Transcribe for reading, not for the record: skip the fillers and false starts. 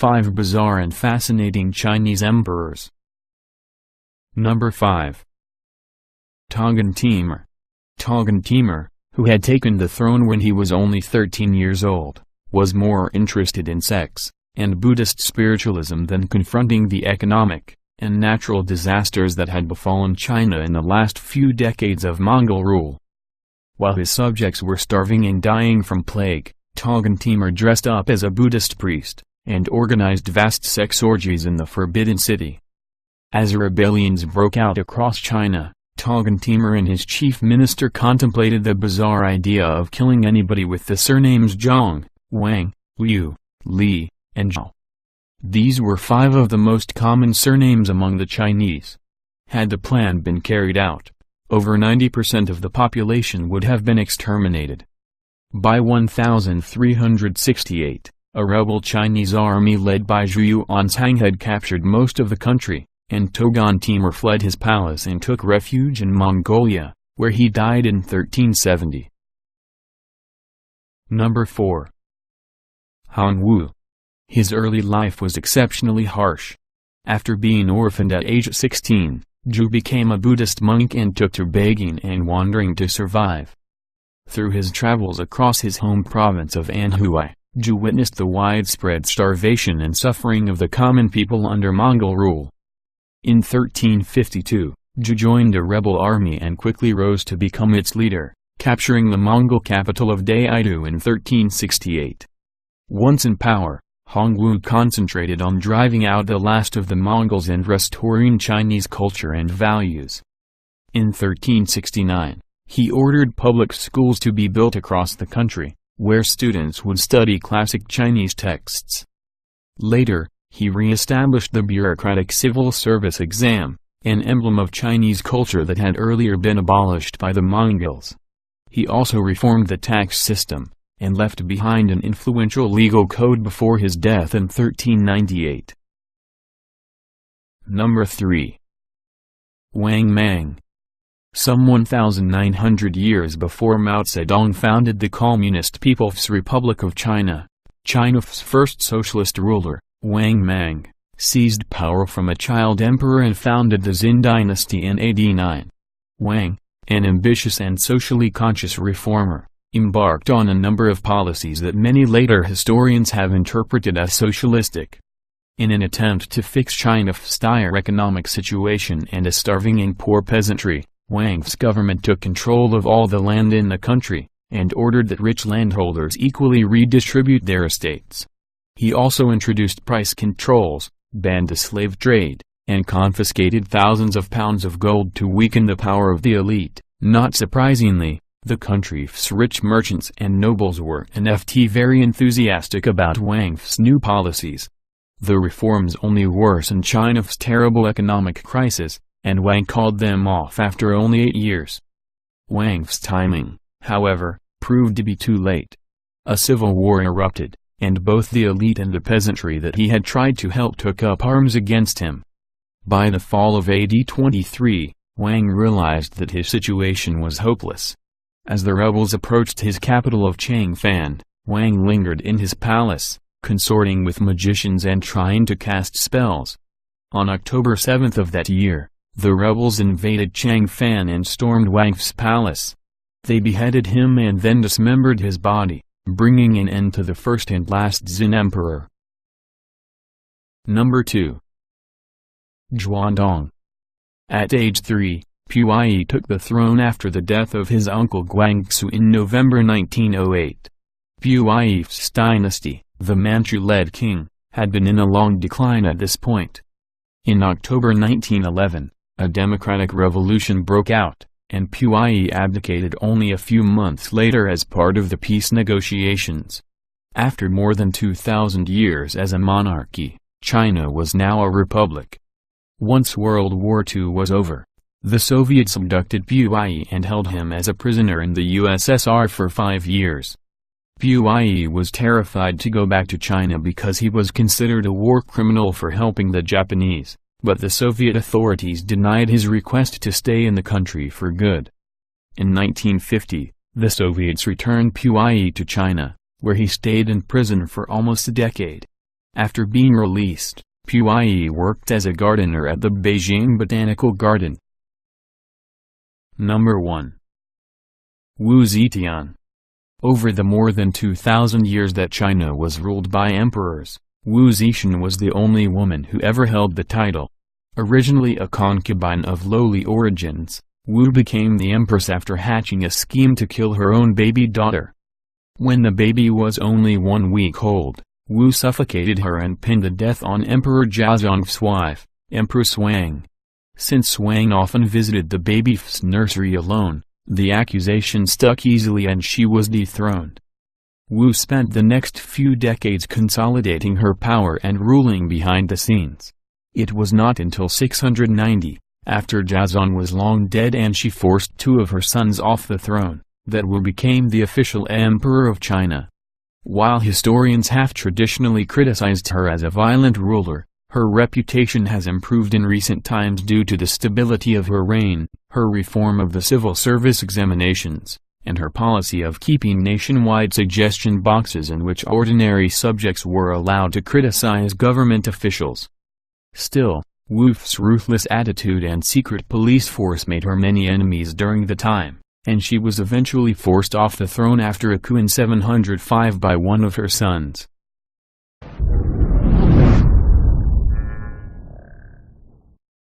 5 Bizarre and Fascinating Chinese Emperors. Number 5. Tongan Timur. Tongan Timur, who had taken the throne when he was only 13 years old, was more interested in sex and Buddhist spiritualism than confronting the economic and natural disasters that had befallen China in the last few decades of Mongol rule. While his subjects were starving and dying from plague, Tongan Timur dressed up as a Buddhist priest and organized vast sex orgies in the Forbidden City. As rebellions broke out across China, Tongan Timur and his chief minister contemplated the bizarre idea of killing anybody with the surnames Zhang, Wang, Liu, Li, and Zhao. These were 5 of the most common surnames among the Chinese. Had the plan been carried out, over 90% of the population would have been exterminated. By 1368, a rebel Chinese army led by Zhu Yuanzhang had captured most of the country, and Tongan Timur fled his palace and took refuge in Mongolia, where he died in 1370. Number 4. Han Wu. His early life was exceptionally harsh. After being orphaned at age 16, Zhu became a Buddhist monk and took to begging and wandering to survive. Through his travels across his home province of Anhui, Zhu witnessed the widespread starvation and suffering of the common people under Mongol rule. In 1352, Zhu joined a rebel army and quickly rose to become its leader, capturing the Mongol capital of Daidu in 1368. Once in power, Han Wu concentrated on driving out the last of the Mongols and restoring Chinese culture and values. In 1369, he ordered public schools to be built across the country, where students would study classic Chinese texts. Later, he re-established the bureaucratic civil service exam, an emblem of Chinese culture that had earlier been abolished by the Mongols. He also reformed the tax system, and left behind an influential legal code before his death in 1398. Number 3. Wang Mang. Some 1,900 years before Mao Zedong founded the Communist People's Republic of China, China's first socialist ruler, Wang Mang, seized power from a child emperor and founded the Xin dynasty in AD 9. Wang, an ambitious and socially conscious reformer, embarked on a number of policies that many later historians have interpreted as socialistic. In an attempt to fix China's dire economic situation and a starving and poor peasantry, Wang's government took control of all the land in the country, and ordered that rich landholders equally redistribute their estates. He also introduced price controls, banned the slave trade, and confiscated thousands of pounds of gold to weaken the power of the elite. Not surprisingly, the country's rich merchants and nobles were very enthusiastic about Wang's new policies. The reforms only worsened China's terrible economic crisis, and Wang called them off after only 8 years. Wang's timing, however, proved to be too late. A civil war erupted, and both the elite and the peasantry that he had tried to help took up arms against him. By the fall of AD 23, Wang realized that his situation was hopeless. As the rebels approached his capital of Changfan, Wang lingered in his palace, consorting with magicians and trying to cast spells. On October 7 of that year, the rebels invaded Changfan and stormed Wang's palace. They beheaded him and then dismembered his body, bringing an end to the first and last Xin emperor. Number 2. Zhuandong. At age 3, Puyi took the throne after the death of his uncle Guangxu in November 1908. Puyi's dynasty, the Manchu-led king, had been in a long decline at this point. In October 1911, a democratic revolution broke out, and Puyi abdicated only a few months later as part of the peace negotiations. After more than 2,000 years as a monarchy, China was now a republic. Once World War II was over, the Soviets abducted Puyi and held him as a prisoner in the USSR for 5 years. Puyi was terrified to go back to China because he was considered a war criminal for helping the Japanese, but the Soviet authorities denied his request to stay in the country for good. In 1950, the Soviets returned Puyi to China, where he stayed in prison for almost a decade. After being released, Puyi worked as a gardener at the Beijing Botanical Garden. Number 1. Wu Zetian. Over the more than 2,000 years that China was ruled by emperors, Wu Zetian was the only woman who ever held the title. Originally a concubine of lowly origins, Wu became the empress after hatching a scheme to kill her own baby daughter. When the baby was only 1 week old, Wu suffocated her and pinned the death on Emperor Jiazong's wife, Empress Wang. Since Wang often visited the baby's nursery alone, the accusation stuck easily and she was dethroned. Wu spent the next few decades consolidating her power and ruling behind the scenes. It was not until 690, after Jiazong was long dead and she forced 2 of her sons off the throne, that Wu became the official emperor of China. While historians have traditionally criticized her as a violent ruler, her reputation has improved in recent times due to the stability of her reign, her reform of the civil service examinations, and her policy of keeping nationwide suggestion boxes in which ordinary subjects were allowed to criticize government officials. Still, Wu's ruthless attitude and secret police force made her many enemies during the time, and she was eventually forced off the throne after a coup in 705 by one of her sons.